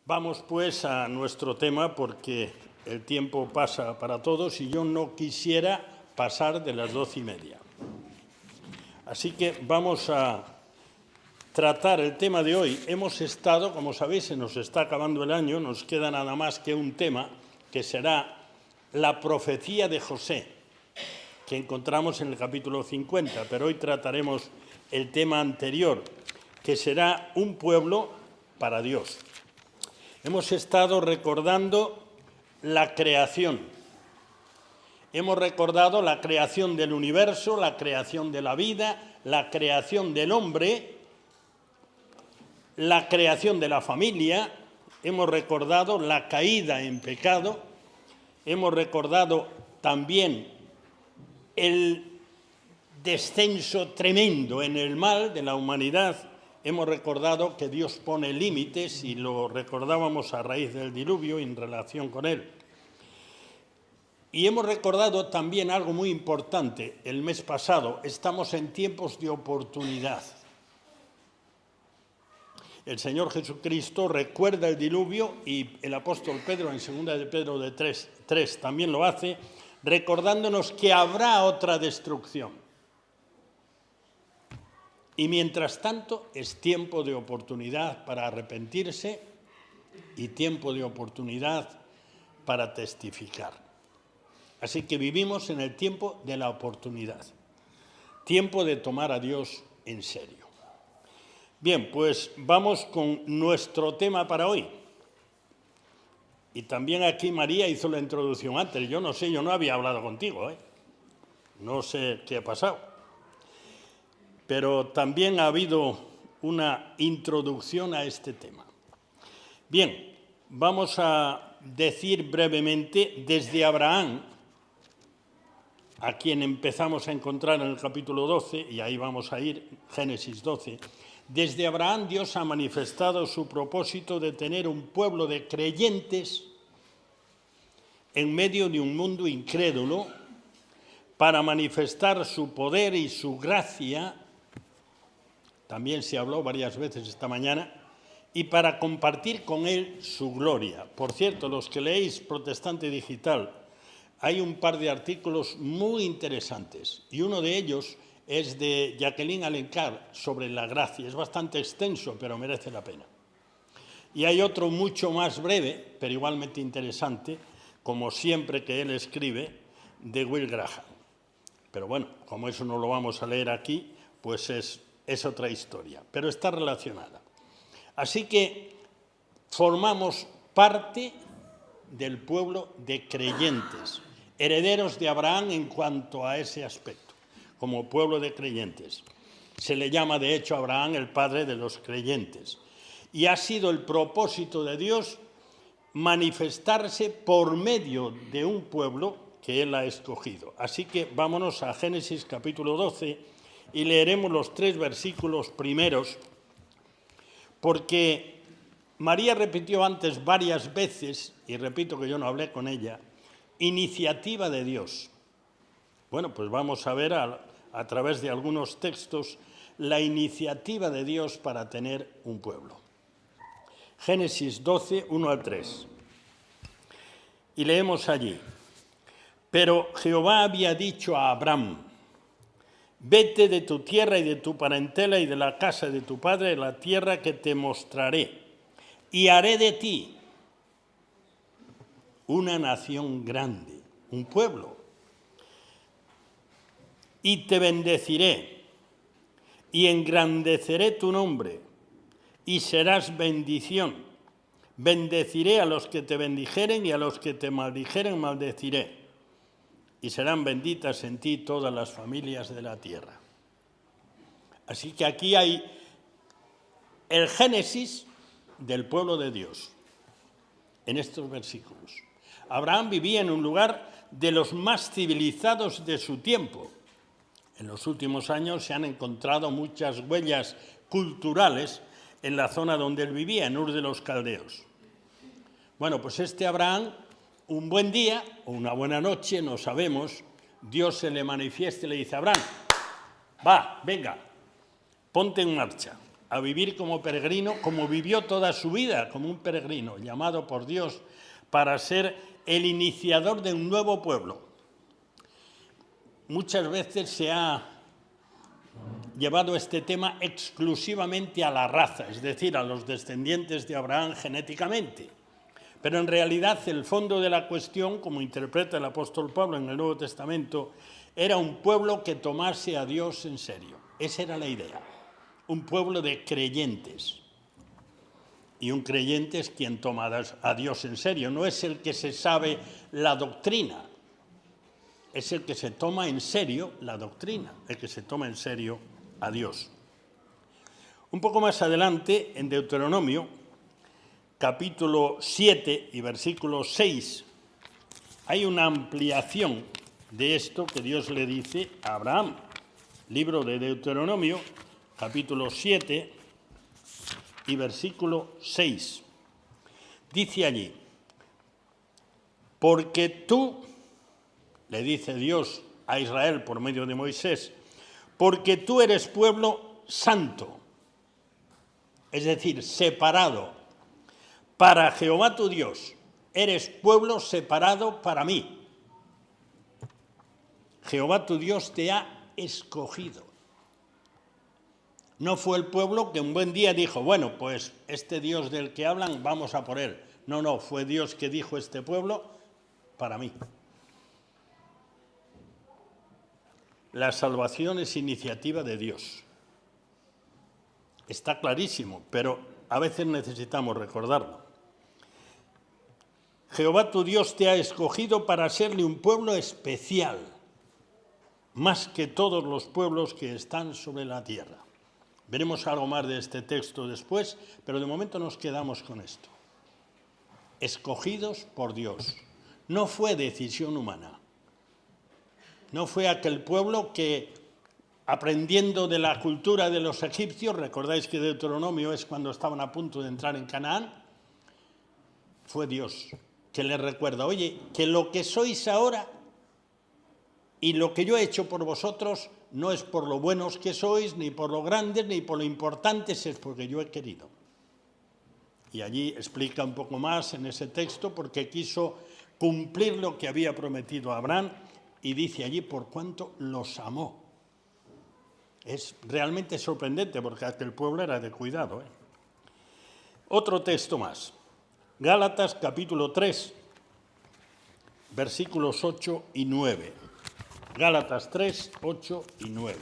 Vamos pues a nuestro tema porque el tiempo pasa para todos y yo no quisiera pasar de las 12:30. Así que vamos a tratar el tema de hoy. Hemos estado, como sabéis, se nos está acabando el año, nos queda nada más que un tema que será la profecía de José, que encontramos en el capítulo 50, pero hoy trataremos el tema anterior, que será un pueblo para Dios. Hemos estado recordando la creación. Hemos recordado la creación del universo, la creación de la vida, la creación del hombre, la creación de la familia. Hemos recordado la caída en pecado. Hemos recordado también el descenso tremendo en el mal de la humanidad. Hemos recordado que Dios pone límites y lo recordábamos a raíz del diluvio en relación con él. Y hemos recordado también algo muy importante. El mes pasado estamos en tiempos de oportunidad. El Señor Jesucristo recuerda el diluvio y el apóstol Pedro en 2 de Pedro 3 también lo hace, recordándonos que habrá otra destrucción. Y mientras tanto es tiempo de oportunidad para arrepentirse y tiempo de oportunidad para testificar. Así que vivimos en el tiempo de la oportunidad, tiempo de tomar a Dios en serio. Bien, pues vamos con nuestro tema para hoy. Y también aquí María hizo la introducción antes. Yo no sé, yo no había hablado contigo, No sé qué ha pasado. Pero también ha habido una introducción a este tema. Bien, vamos a decir brevemente desde Abraham, a quien empezamos a encontrar en el capítulo 12, y ahí vamos a ir, Génesis 12. Desde Abraham Dios ha manifestado su propósito de tener un pueblo de creyentes en medio de un mundo incrédulo para manifestar su poder y su gracia. También se habló varias veces esta mañana, y para compartir con él su gloria. Por cierto, los que leéis Protestante Digital, hay un par de artículos muy interesantes, y uno de ellos es de Jacqueline Alencar sobre la gracia. Es bastante extenso, pero merece la pena. Y hay otro mucho más breve, pero igualmente interesante, como siempre que él escribe, de Will Graham. Pero bueno, como eso no lo vamos a leer aquí, pues es otra historia, pero está relacionada. Así que formamos parte del pueblo de creyentes, herederos de Abraham en cuanto a ese aspecto, como pueblo de creyentes. Se le llama, de hecho, a Abraham el padre de los creyentes. Y ha sido el propósito de Dios manifestarse por medio de un pueblo que él ha escogido. Así que vámonos a Génesis capítulo 12, y leeremos los 3 versículos primeros, porque María repitió antes varias veces, y repito que yo no hablé con ella, iniciativa de Dios. Bueno, pues vamos a ver a través de algunos textos la iniciativa de Dios para tener un pueblo. Génesis 12, 1 al 3. Y leemos allí: Pero Jehová había dicho a Abraham: Vete de tu tierra y de tu parentela y de la casa de tu padre a la tierra que te mostraré, y haré de ti una nación grande, un pueblo, y te bendeciré, y engrandeceré tu nombre, y serás bendición. Bendeciré a los que te bendijeren, y a los que te maldijeren maldeciré. Y serán benditas en ti todas las familias de la tierra. Así que aquí hay el génesis del pueblo de Dios, en estos versículos. Abraham vivía en un lugar de los más civilizados de su tiempo. En los últimos años se han encontrado muchas huellas culturales en la zona donde él vivía, en Ur de los Caldeos. Bueno, pues este Abraham, un buen día o una buena noche, no sabemos, Dios se le manifiesta y le dice: Abraham, va, venga, ponte en marcha. a vivir como peregrino, como vivió toda su vida, como un peregrino, llamado por Dios para ser el iniciador de un nuevo pueblo. Muchas veces se ha llevado este tema exclusivamente a la raza, es decir, a los descendientes de Abraham genéticamente. Pero en realidad el fondo de la cuestión, como interpreta el apóstol Pablo en el Nuevo Testamento, era un pueblo que tomase a Dios en serio. Esa era la idea. Un pueblo de creyentes. Y un creyente es quien toma a Dios en serio. No es el que se sabe la doctrina. Es el que se toma en serio la doctrina. El que se toma en serio a Dios. Un poco más adelante, en Deuteronomio, capítulo 7 y versículo 6, hay una ampliación de esto que Dios le dice a Abraham. Libro de Deuteronomio, capítulo 7 y versículo 6. Dice allí, porque tú, le dice Dios a Israel por medio de Moisés, porque tú eres pueblo santo, es decir, separado para Jehová tu Dios, eres pueblo separado para mí. Jehová tu Dios te ha escogido. No fue el pueblo que un buen día dijo, bueno, pues este Dios del que hablan, vamos a por él. No, fue Dios que dijo este pueblo para mí. La salvación es iniciativa de Dios. Está clarísimo, pero a veces necesitamos recordarlo. Jehová tu Dios te ha escogido para serle un pueblo especial, más que todos los pueblos que están sobre la tierra. Veremos algo más de este texto después, pero de momento nos quedamos con esto. Escogidos por Dios. No fue decisión humana. No fue aquel pueblo que, aprendiendo de la cultura de los egipcios, recordáis que Deuteronomio es cuando estaban a punto de entrar en Canaán, fue Dios que les recuerda, oye, que lo que sois ahora y lo que yo he hecho por vosotros no es por lo buenos que sois, ni por lo grandes, ni por lo importantes, es porque yo he querido. Y allí explica un poco más en ese texto, porque quiso cumplir lo que había prometido a Abraham, y dice allí por cuánto los amó. Es realmente sorprendente, porque aquel pueblo era de cuidado. Otro texto más. Gálatas capítulo 3, versículos 8 y 9. Gálatas 3, 8 y 9.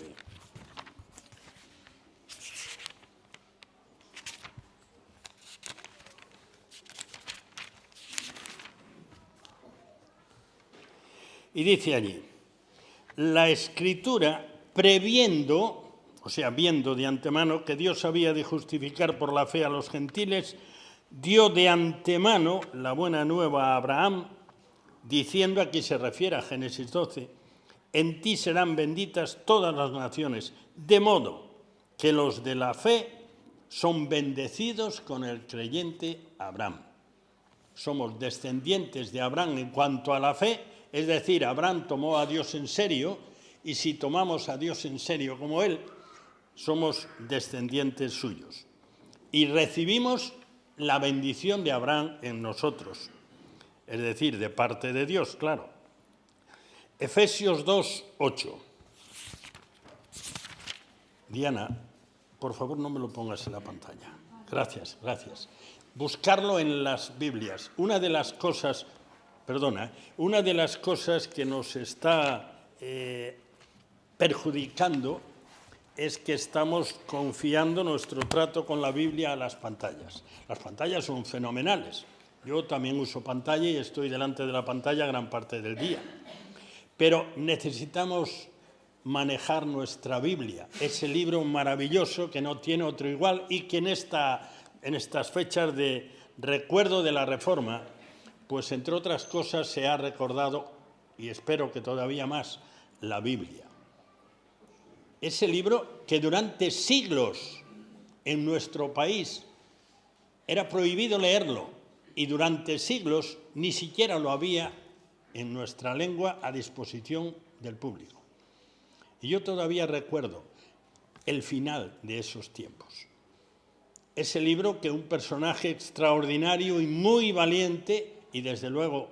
Y dice allí, la Escritura, previendo, o sea, viendo de antemano que Dios había de justificar por la fe a los gentiles, dio de antemano la buena nueva a Abraham, diciendo, aquí se refiere a Génesis 12, en ti serán benditas todas las naciones, de modo que los de la fe son bendecidos con el creyente Abraham. Somos descendientes de Abraham en cuanto a la fe, es decir, Abraham tomó a Dios en serio, y si tomamos a Dios en serio como él, somos descendientes suyos. Y recibimos la bendición de Abraham en nosotros, es decir, de parte de Dios, claro. Efesios 2, 8. Diana, por favor no me lo pongas en la pantalla. Gracias. Buscarlo en las Biblias. Una de las cosas que nos está perjudicando es que estamos confiando nuestro trato con la Biblia a las pantallas. Las pantallas son fenomenales. Yo también uso pantalla y estoy delante de la pantalla gran parte del día. Pero necesitamos manejar nuestra Biblia, ese libro maravilloso que no tiene otro igual y que en estas fechas de recuerdo de la Reforma, pues entre otras cosas se ha recordado, y espero que todavía más, la Biblia. Ese libro que durante siglos en nuestro país era prohibido leerlo y durante siglos ni siquiera lo había en nuestra lengua a disposición del público. Y yo todavía recuerdo el final de esos tiempos. ese libro que un personaje extraordinario y muy valiente, y desde luego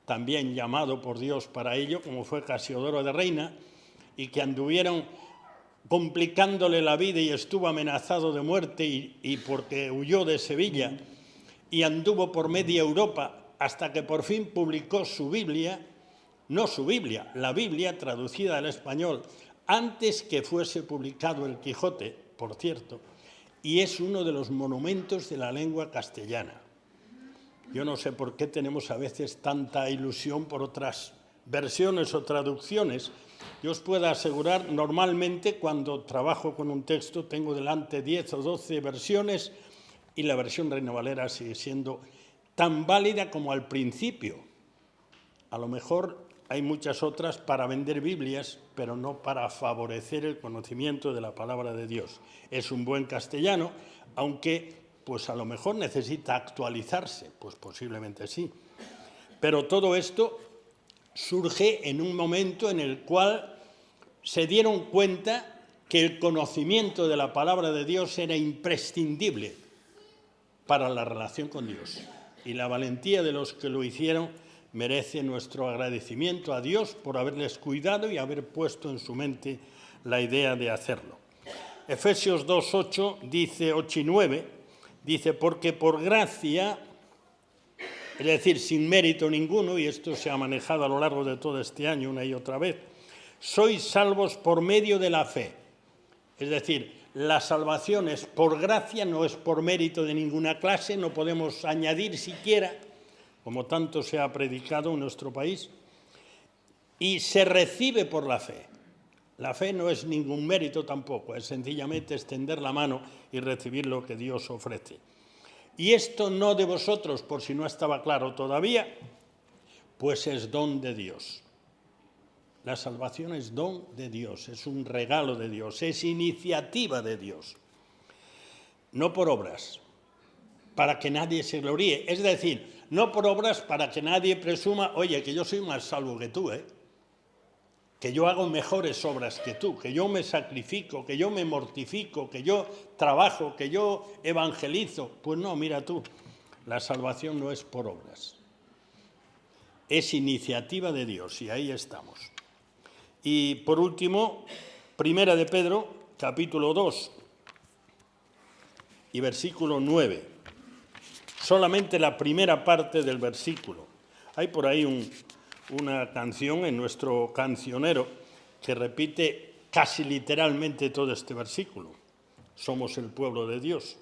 también llamado por Dios para ello, como fue Casiodoro de Reina, y que anduvieron complicándole la vida y estuvo amenazado de muerte y porque huyó de Sevilla y anduvo por media Europa hasta que por fin publicó su Biblia, no su Biblia, la Biblia traducida al español, antes que fuese publicado el Quijote, por cierto, y es uno de los monumentos de la lengua castellana. Yo no sé por qué tenemos a veces tanta ilusión por otras versiones o traducciones. Yo os puedo asegurar, normalmente cuando trabajo con un texto tengo delante 10 o 12 versiones y la versión Reina Valera sigue siendo tan válida como al principio. A lo mejor hay muchas otras para vender Biblias, pero no para favorecer el conocimiento de la palabra de Dios. Es un buen castellano, aunque pues a lo mejor necesita actualizarse, pues posiblemente sí. Pero todo esto surge en un momento en el cual se dieron cuenta que el conocimiento de la palabra de Dios era imprescindible para la relación con Dios. Y la valentía de los que lo hicieron merece nuestro agradecimiento a Dios por haberles cuidado y haber puesto en su mente la idea de hacerlo. Efesios 2:8 dice, 8 y 9, dice, porque por gracia, es decir, sin mérito ninguno, y esto se ha manejado a lo largo de todo este año una y otra vez, sois salvos por medio de la fe. Es decir, la salvación es por gracia, no es por mérito de ninguna clase, no podemos añadir siquiera, como tanto se ha predicado en nuestro país, y se recibe por la fe. La fe no es ningún mérito tampoco, es sencillamente extender la mano y recibir lo que Dios ofrece. Y esto no de vosotros, por si no estaba claro todavía, pues es don de Dios. La salvación es don de Dios, es un regalo de Dios, es iniciativa de Dios. No por obras, para que nadie se gloríe. Es decir, no por obras para que nadie presuma, oye, que yo soy más salvo que tú, que yo hago mejores obras que tú, que yo me sacrifico, que yo me mortifico, que yo trabajo, que yo evangelizo. Pues no, mira tú, la salvación no es por obras. Es iniciativa de Dios y ahí estamos. Y por último, Primera de Pedro, capítulo 2 y versículo 9. Solamente la primera parte del versículo. Hay por ahí una canción en nuestro cancionero que repite casi literalmente todo este versículo. Somos el pueblo de Dios.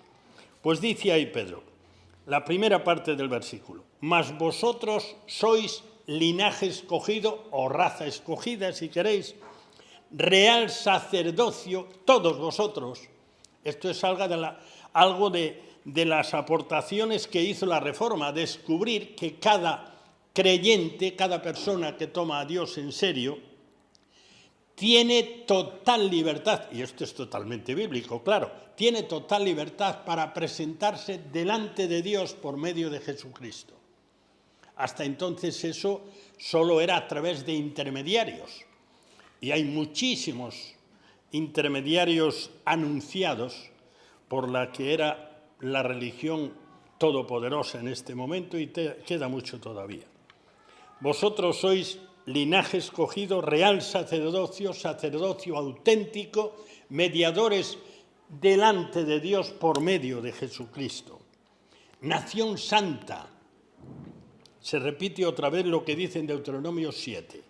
Pues dice ahí Pedro, la primera parte del versículo, mas vosotros sois linaje escogido o raza escogida, si queréis, real sacerdocio, todos vosotros. Esto es algo de las aportaciones que hizo la Reforma, descubrir que cada creyente, cada persona que toma a Dios en serio, tiene total libertad, y esto es totalmente bíblico, claro, tiene total libertad para presentarse delante de Dios por medio de Jesucristo. Hasta entonces eso solo era a través de intermediarios, y hay muchísimos intermediarios anunciados por la que era la religión todopoderosa en este momento, y queda mucho todavía. Vosotros sois linaje escogido, real sacerdocio, sacerdocio auténtico, mediadores delante de Dios por medio de Jesucristo. Nación santa. Se repite otra vez lo que dice en Deuteronomio 7.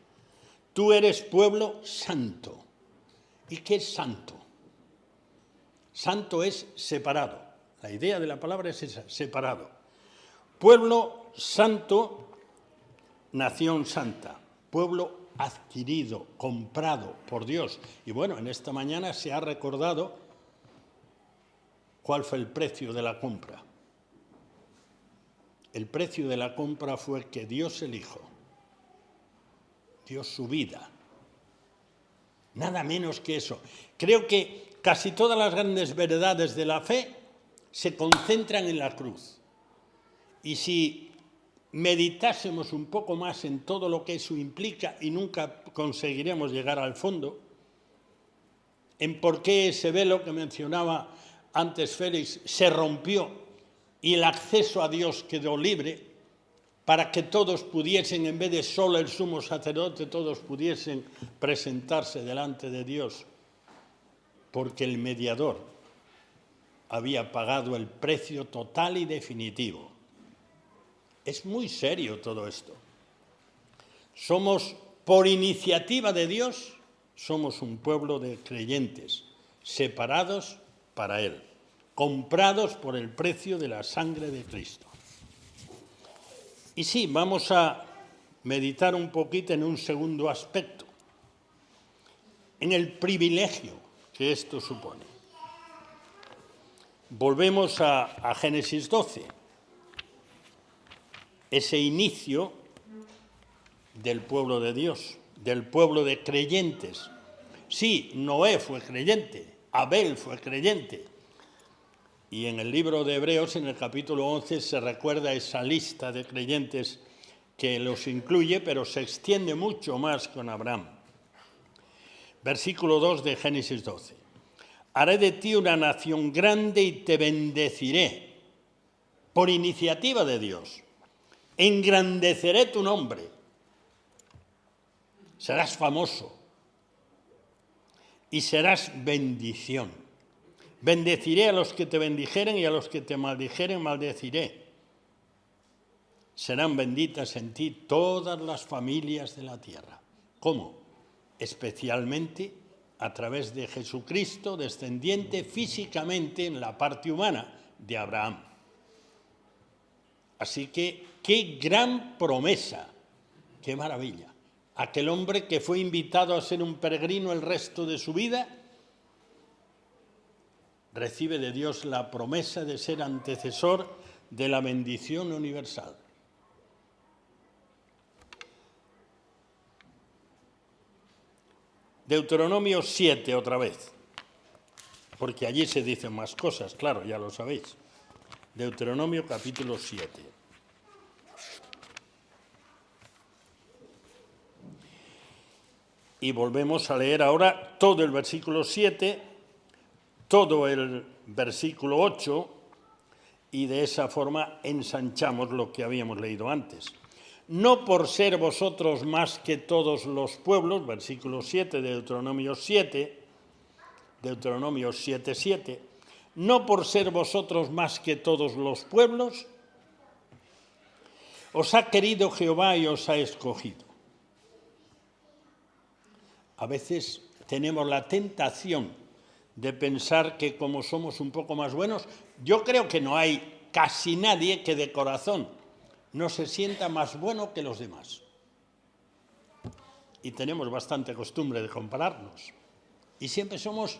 Tú eres pueblo santo. ¿Y qué es santo? Santo es separado. La idea de la palabra es esa, separado. Pueblo santo, nación santa, pueblo adquirido, comprado por Dios. Y bueno, en esta mañana se ha recordado cuál fue el precio de la compra. El precio de la compra fue que Dios el Hijo dio su vida. Nada menos que eso. Creo que casi todas las grandes verdades de la fe se concentran en la cruz. Y si meditásemos un poco más en todo lo que eso implica, y nunca conseguiremos llegar al fondo, en por qué ese velo que mencionaba antes Félix, se rompió y el acceso a Dios quedó libre para que todos pudiesen, en vez de solo el sumo sacerdote, todos pudiesen presentarse delante de Dios, porque el mediador había pagado el precio total y definitivo. Es muy serio todo esto. Somos, por iniciativa de Dios, somos un pueblo de creyentes, separados para Él, comprados por el precio de la sangre de Cristo. Y sí, vamos a meditar un poquito en un segundo aspecto, en el privilegio que esto supone. Volvemos a Génesis 12, ese inicio del pueblo de Dios, del pueblo de creyentes. Sí, Noé fue creyente, Abel fue creyente. Y en el libro de Hebreos, en el capítulo 11, se recuerda esa lista de creyentes que los incluye, pero se extiende mucho más con Abraham. Versículo 2 de Génesis 12. Haré de ti una nación grande y te bendeciré, por iniciativa de Dios. Engrandeceré tu nombre. Serás famoso y serás bendición. Bendeciré a los que te bendijeren y a los que te maldijeren maldeciré. Serán benditas en ti todas las familias de la tierra. ¿Cómo? Especialmente a través de Jesucristo, descendiente físicamente en la parte humana de Abraham. Así que, qué gran promesa, qué maravilla. Aquel hombre que fue invitado a ser un peregrino el resto de su vida, recibe de Dios la promesa de ser antecesor de la bendición universal. Deuteronomio 7 otra vez, porque allí se dicen más cosas, claro, ya lo sabéis. Deuteronomio capítulo 7. Y volvemos a leer ahora todo el versículo 7, todo el versículo 8, y de esa forma ensanchamos lo que habíamos leído antes. No por ser vosotros más que todos los pueblos, versículo 7 de Deuteronomio 7, Deuteronomio 7:7, no por ser vosotros más que todos los pueblos, os ha querido Jehová y os ha escogido. A veces tenemos la tentación de pensar que como somos un poco más buenos, yo creo que no hay casi nadie que de corazón no se sienta más bueno que los demás. Y tenemos bastante costumbre de compararnos. Y siempre somos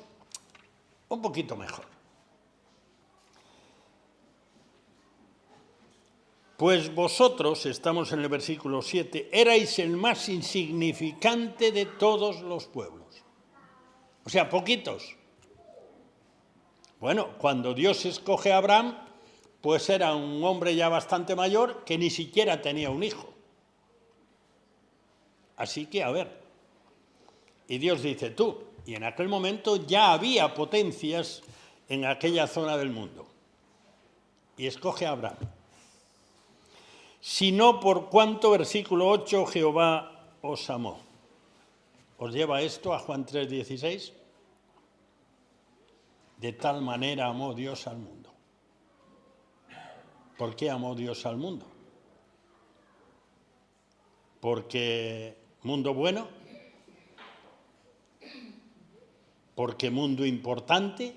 un poquito mejor. Pues vosotros, estamos en el versículo 7, erais el más insignificante de todos los pueblos. O sea, poquitos. Bueno, cuando Dios escoge a Abraham, pues era un hombre ya bastante mayor que ni siquiera tenía un hijo. Así que, a ver, y Dios dice tú, y en aquel momento ya había potencias en aquella zona del mundo. Y escoge a Abraham. Sino por cuanto, versículo 8, Jehová os amó. ¿Os lleva esto a Juan 3:16? De tal manera amó Dios al mundo. ¿Por qué amó Dios al mundo? ¿Porque mundo bueno? ¿Porque mundo importante?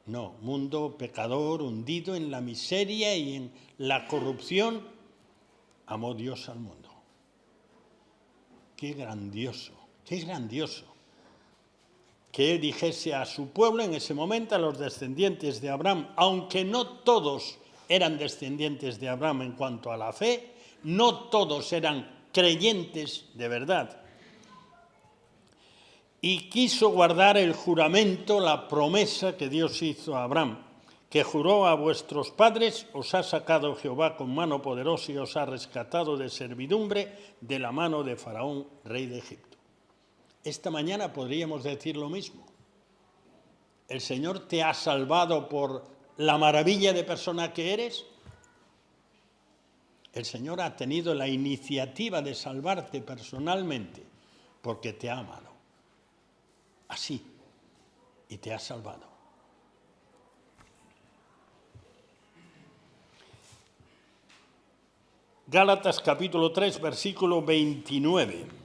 No, mundo pecador, hundido en la miseria y en la corrupción, amó Dios al mundo. Qué grandioso, qué grandioso. Que Él dijese a su pueblo en ese momento, a los descendientes de Abraham, aunque no todos eran descendientes de Abraham en cuanto a la fe, no todos eran creyentes de verdad. Y quiso guardar el juramento, la promesa que Dios hizo a Abraham, que juró a vuestros padres, os ha sacado Jehová con mano poderosa y os ha rescatado de servidumbre de la mano de Faraón, rey de Egipto. Esta mañana podríamos decir lo mismo. ¿El Señor te ha salvado por la maravilla de persona que eres? El Señor ha tenido la iniciativa de salvarte personalmente porque te ha amado. Así. Y te ha salvado. Gálatas capítulo 3, versículo 29.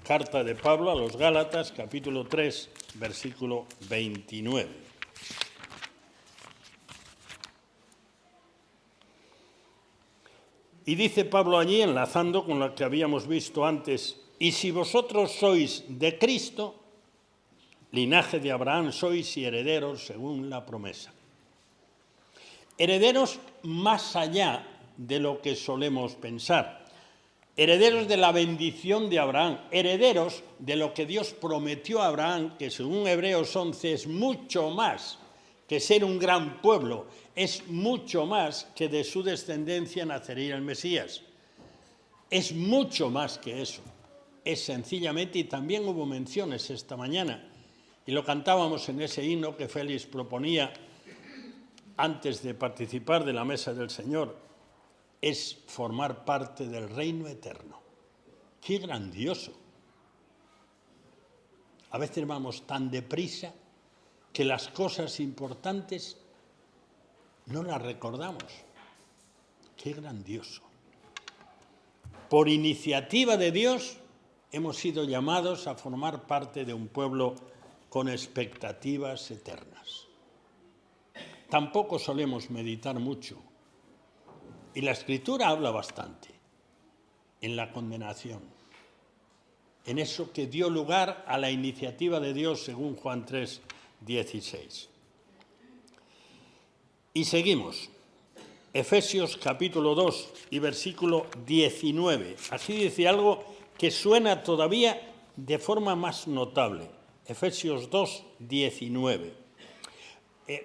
Carta de Pablo a los Gálatas, capítulo 3, versículo 29. Y dice Pablo allí, enlazando con lo que habíamos visto antes, y si vosotros sois de Cristo, linaje de Abraham sois y herederos según la promesa. Herederos más allá de lo que solemos pensar. Herederos de la bendición de Abraham, herederos de lo que Dios prometió a Abraham, que según Hebreos 11 es mucho más que ser un gran pueblo, es mucho más que de su descendencia nacería el Mesías. Es mucho más que eso. Es sencillamente, y también hubo menciones esta mañana, y lo cantábamos en ese himno que Félix proponía antes de participar de la mesa del Señor, es formar parte del reino eterno. ¡Qué grandioso! A veces vamos tan deprisa que las cosas importantes no las recordamos. ¡Qué grandioso! Por iniciativa de Dios hemos sido llamados a formar parte de un pueblo con expectativas eternas. Tampoco solemos meditar mucho. Y la Escritura habla bastante en la condenación, en eso que dio lugar a la iniciativa de Dios según Juan 3, 16. Y seguimos. Efesios capítulo 2 y versículo 19. Aquí dice algo que suena todavía de forma más notable. Efesios 2, 19.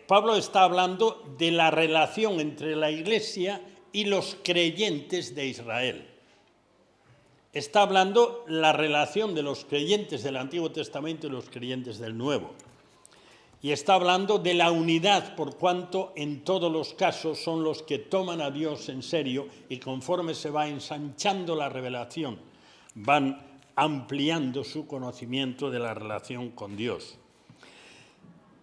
Pablo está hablando de la relación entre la Iglesia y los creyentes de Israel. Está hablando la relación de los creyentes del Antiguo Testamento y los creyentes del Nuevo. Y está hablando de la unidad, por cuanto en todos los casos son los que toman a Dios en serio y conforme se va ensanchando la revelación, van ampliando su conocimiento de la relación con Dios.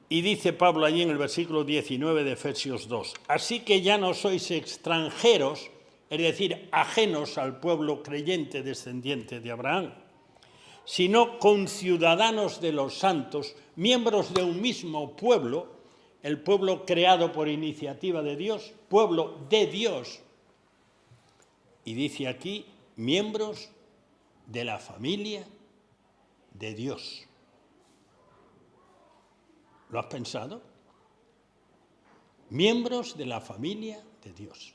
Y dice Pablo allí en el versículo 19 de Efesios 2, así que ya no sois extranjeros, es decir, ajenos al pueblo creyente descendiente de Abraham, sino conciudadanos de los santos, miembros de un mismo pueblo, el pueblo creado por iniciativa de Dios, pueblo de Dios. Y dice aquí, miembros de la familia de Dios. ¿Lo has pensado? Miembros de la familia de Dios.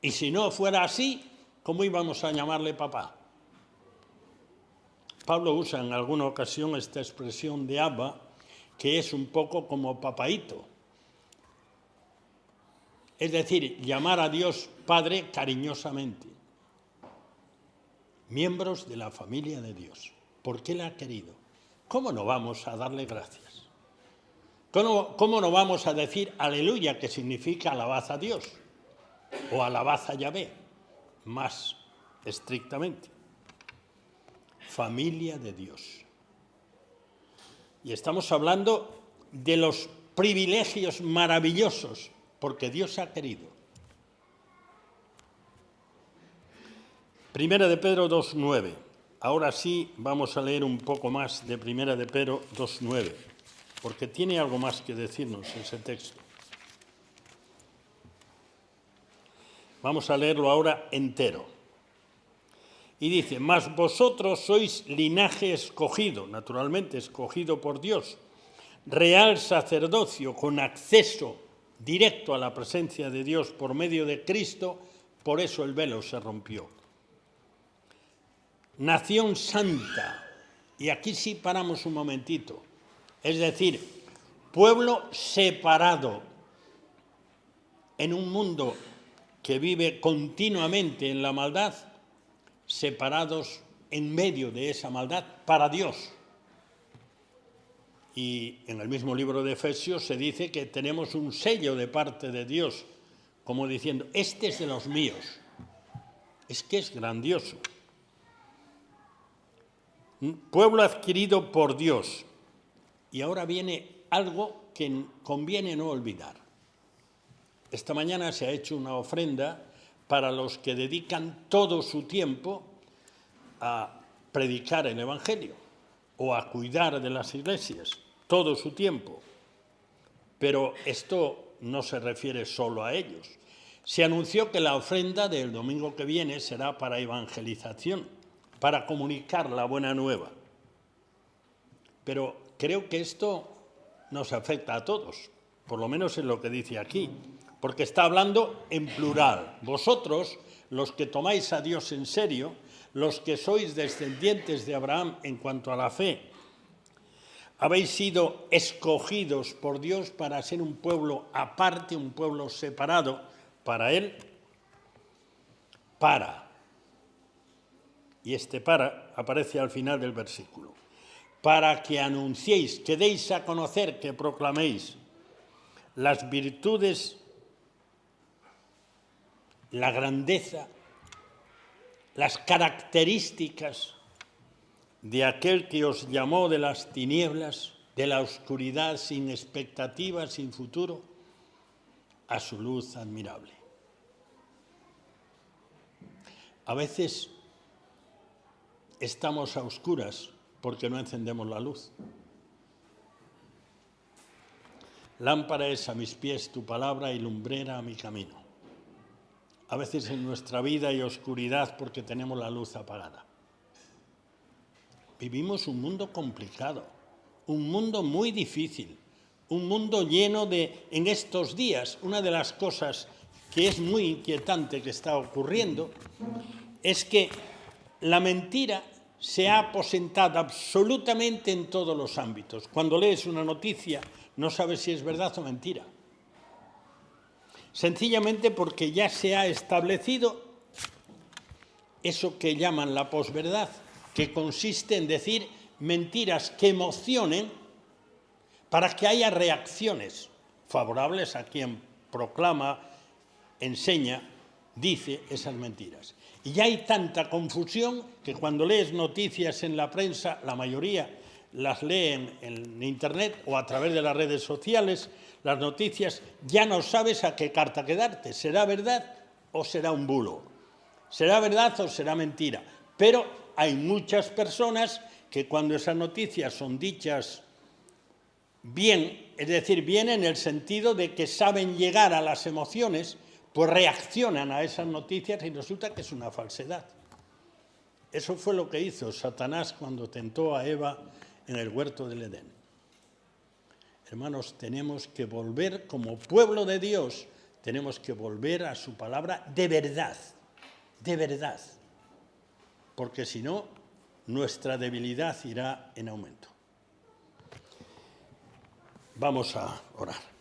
Y si no fuera así, ¿cómo íbamos a llamarle papá? Pablo usa en alguna ocasión esta expresión de Abba, que es un poco como papaíto. Es decir, llamar a Dios Padre cariñosamente. Miembros de la familia de Dios. ¿Por qué le ha querido? ¿Cómo no vamos a darle gracias? ¿Cómo no vamos a decir aleluya, que significa alabad a Dios? O alabad a Yahvé, más estrictamente. Familia de Dios. Y estamos hablando de los privilegios maravillosos, porque Dios ha querido. Primera de Pedro 2:9. Ahora sí vamos a leer un poco más de Primera de Pedro 2:9, porque tiene algo más que decirnos ese texto. Vamos a leerlo ahora entero. Y dice, mas vosotros sois linaje escogido, naturalmente escogido por Dios, real sacerdocio con acceso directo a la presencia de Dios por medio de Cristo, por eso el velo se rompió. Nación santa, y aquí sí paramos un momentito, es decir, pueblo separado en un mundo que vive continuamente en la maldad, separados en medio de esa maldad para Dios. Y en el mismo libro de Efesios se dice que tenemos un sello de parte de Dios, como diciendo, este es de los míos. Es que es grandioso. Pueblo adquirido por Dios. Y ahora viene algo que conviene no olvidar. Esta mañana se ha hecho una ofrenda para los que dedican todo su tiempo a predicar el Evangelio o a cuidar de las iglesias, todo su tiempo. Pero esto no se refiere solo a ellos. Se anunció que la ofrenda del domingo que viene será para evangelización, para comunicar la buena nueva. Pero creo que esto nos afecta a todos, por lo menos en lo que dice aquí, porque está hablando en plural. Vosotros, los que tomáis a Dios en serio, los que sois descendientes de Abraham en cuanto a la fe, habéis sido escogidos por Dios para ser un pueblo aparte, un pueblo separado para Él, y este para aparece al final del versículo, para que anunciéis, que deis a conocer, que proclaméis las virtudes, la grandeza, las características de aquel que os llamó de las tinieblas, de la oscuridad sin expectativa, sin futuro, a su luz admirable. A veces estamos a oscuras porque no encendemos la luz. Lámpara es a mis pies tu palabra y lumbrera a mi camino. A veces en nuestra vida hay oscuridad porque tenemos la luz apagada. Vivimos un mundo complicado, un mundo muy difícil, un mundo lleno de, en estos días, una de las cosas que es muy inquietante que está ocurriendo es que la mentira se ha aposentado absolutamente en todos los ámbitos. Cuando lees una noticia no sabes si es verdad o mentira. Sencillamente porque ya se ha establecido eso que llaman la posverdad, que consiste en decir mentiras que emocionen para que haya reacciones favorables a quien proclama, enseña, dice esas mentiras. Y ya hay tanta confusión que cuando lees noticias en la prensa, la mayoría las leen en Internet o a través de las redes sociales, las noticias, ya no sabes a qué carta quedarte. ¿Será verdad o será un bulo? ¿Será verdad o será mentira? Pero hay muchas personas que cuando esas noticias son dichas bien, es decir, bien en el sentido de que saben llegar a las emociones, pues reaccionan a esas noticias y resulta que es una falsedad. Eso fue lo que hizo Satanás cuando tentó a Eva en el huerto del Edén. Hermanos, tenemos que volver como pueblo de Dios, tenemos que volver a su palabra de verdad, porque si no, nuestra debilidad irá en aumento. Vamos a orar.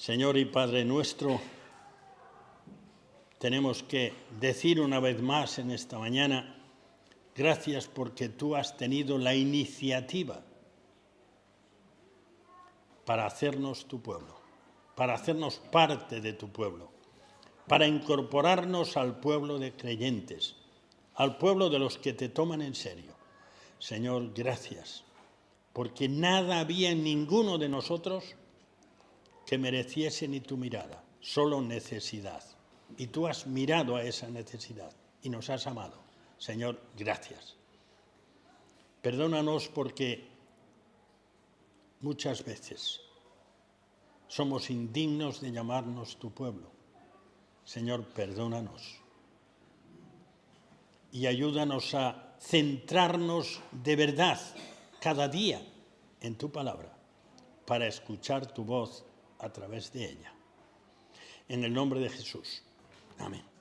Señor y Padre nuestro, tenemos que decir una vez más en esta mañana, gracias porque tú has tenido la iniciativa para hacernos tu pueblo, para hacernos parte de tu pueblo, para incorporarnos al pueblo de creyentes, al pueblo de los que te toman en serio. Señor, gracias, porque nada había en ninguno de nosotros que mereciese ni tu mirada, solo necesidad. Y tú has mirado a esa necesidad y nos has amado. Señor, gracias. Perdónanos porque muchas veces somos indignos de llamarnos tu pueblo. Señor, perdónanos. Y ayúdanos a centrarnos de verdad cada día en tu palabra para escuchar tu voz a través de ella. En el nombre de Jesús. Amén.